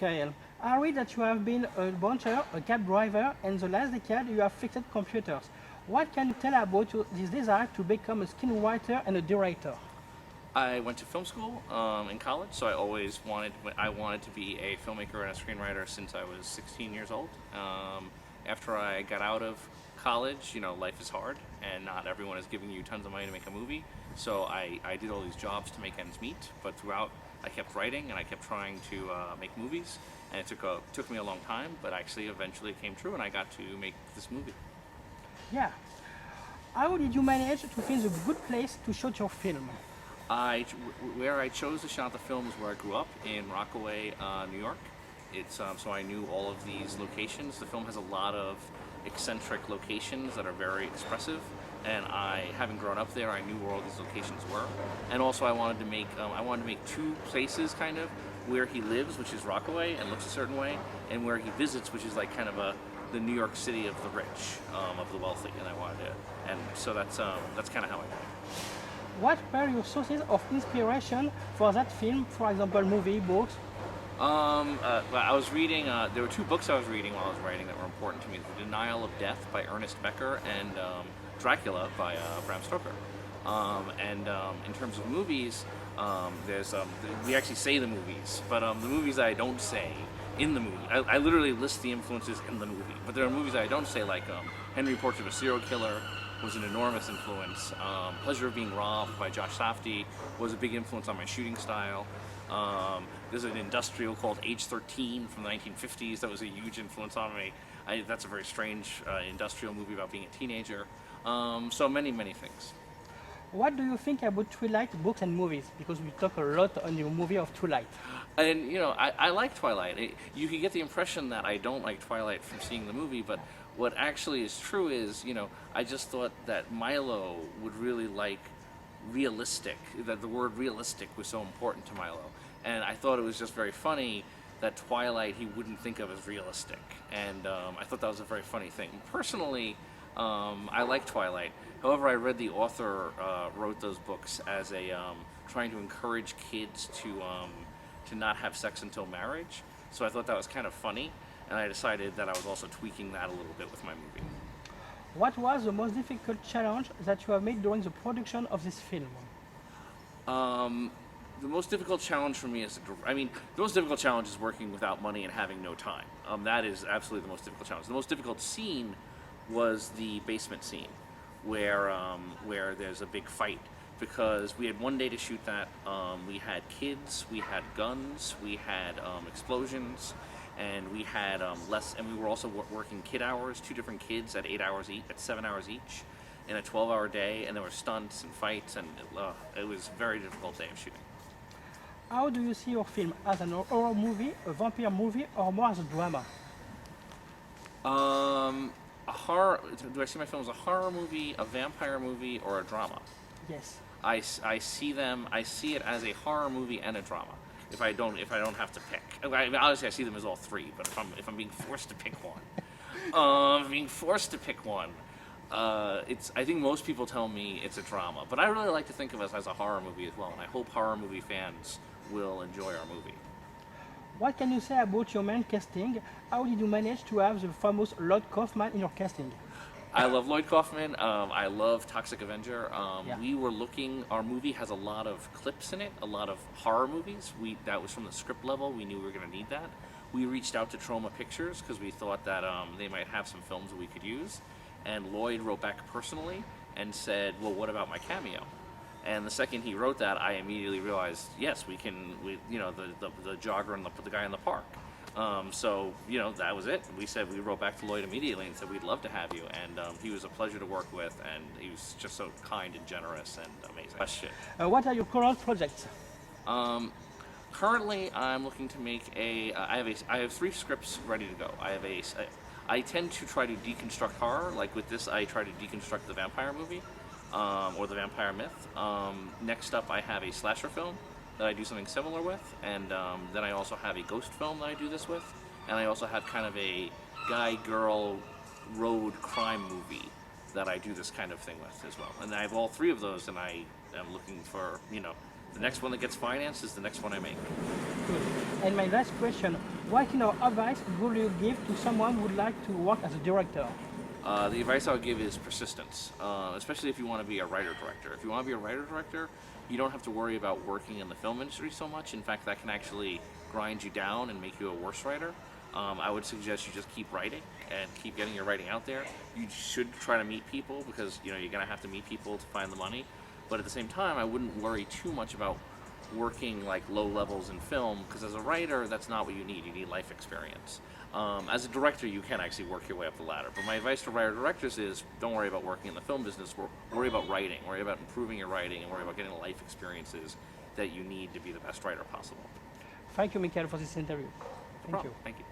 Michael. I read that you have been a bouncer, a cab driver, and the last decade you have fixed computers. What can you tell about this desire to become a screenwriter and a director? I went to film school in college, so I wanted to be a filmmaker and a screenwriter since I was 16 years old. After I got out of college, life is hard, and not everyone is giving you tons of money to make a movie. So I did all these jobs to make ends meet, but throughout I kept writing and I kept trying to make movies, and it took me a long time, but actually eventually it came true, and I got to make this movie. Yeah. How did you manage to find a good place to shoot your film? Where I chose to shot the film is where I grew up, in Rockaway, New York. It's so I knew all of these locations. The film has a lot of eccentric locations that are very expressive, and having grown up there, I knew where all these locations were. And also, I wanted to make two places, kind of, where he lives, which is Rockaway and looks a certain way, and where he visits, which is like kind of the New York City of the rich, of the wealthy. And I wanted to, and so that's kind of how I did it. What were your sources of inspiration for that film? For example, movie, books? I was reading, there were two books I was reading while I was writing that were important to me. The Denial of Death by Ernest Becker and Dracula by Bram Stoker. In terms of movies, we actually say the movies, but the movies I don't say in the movie, I literally list the influences in the movie, but there are movies I don't say, like Henry Portrait of a Serial Killer was an enormous influence. Pleasure of Being Robbed by Josh Safdie was a big influence on my shooting style. There's an industrial called Age 13 from the 1950s that was a huge influence on me. That's a very strange industrial movie about being a teenager. So many, many things. What do you think about Twilight books and movies? Because we talk a lot on your movie of Twilight. And I like Twilight. You can get the impression that I don't like Twilight from seeing the movie, but what actually is true is, I just thought that Milo would really like realistic, that the word realistic was so important to Milo. And I thought it was just very funny that Twilight he wouldn't think of as realistic. And I thought that was a very funny thing. Personally, I like Twilight. However, I read the author wrote those books as trying to encourage kids to not have sex until marriage. So I thought that was kind of funny, and I decided that I was also tweaking that a little bit with my movie. What was the most difficult challenge that you have made during the production of this film? The most difficult challenge for me the most difficult challenge is working without money and having no time. That is absolutely the most difficult challenge. The most difficult scene was the basement scene, where there's a big fight, because we had one day to shoot that. We had kids, we had guns, we had explosions, and we had and we were also working kid hours, 2 different kids at 8 hours each, at 7 hours each, in a 12-hour day, and there were stunts and fights, and it was a very difficult day of shooting. How do you see your film? As an horror movie, a vampire movie, or more as a drama? A horror. Do I see my film as a horror movie, a vampire movie, or a drama? Yes. I see it as a horror movie and a drama. If I don't have to pick, obviously I see them as all three. But if I'm being forced to pick one, I think most people tell me it's a drama, but I really like to think of us as a horror movie as well, and I hope horror movie fans will enjoy our movie. What can you say about your main casting? How did you manage to have the famous Lloyd Kaufman in your casting? I love Lloyd Kaufman. I love Toxic Avenger. Our movie has a lot of clips in it, a lot of horror movies. That was from the script level. We knew we were going to need that. We reached out to Troma Pictures because we thought that they might have some films that we could use. And Lloyd wrote back personally and said, well, what about my cameo? And the second he wrote that, I immediately realized, yes, we can, the jogger and the guy in the park. So, that was it. We wrote back to Lloyd immediately and said, we'd love to have you. And he was a pleasure to work with, and he was just so kind and generous and amazing. Question. What are your current projects? Currently, I'm looking to make I have 3 scripts ready to go. I tend to try to deconstruct horror. Like with this, I try to deconstruct the vampire movie, or the vampire myth. Next up, I have a slasher film that I do something similar with, and then I also have a ghost film that I do this with, and I also have kind of a guy-girl road crime movie that I do this kind of thing with as well. And I have all 3 of those, and I am looking for, the next one that gets financed is the next one I make. Good. And my last question, what kind of advice would you give to someone who would like to work as a director? The advice I'll give is persistence, especially if you want to be a writer-director. If you want to be a writer-director, you don't have to worry about working in the film industry so much. In fact, that can actually grind you down and make you a worse writer. I would suggest you just keep writing and keep getting your writing out there. You should try to meet people because you're going to have to meet people to find the money. But at the same time, I wouldn't worry too much about working like low levels in film because as a writer, that's not what you need. You need life experience. As a director, you can actually work your way up the ladder. But my advice to writer directors is don't worry about working in the film business. Worry about writing. Worry about improving your writing and worry about getting the life experiences that you need to be the best writer possible. Thank you, Michael, for this interview. Thank you. Thank you.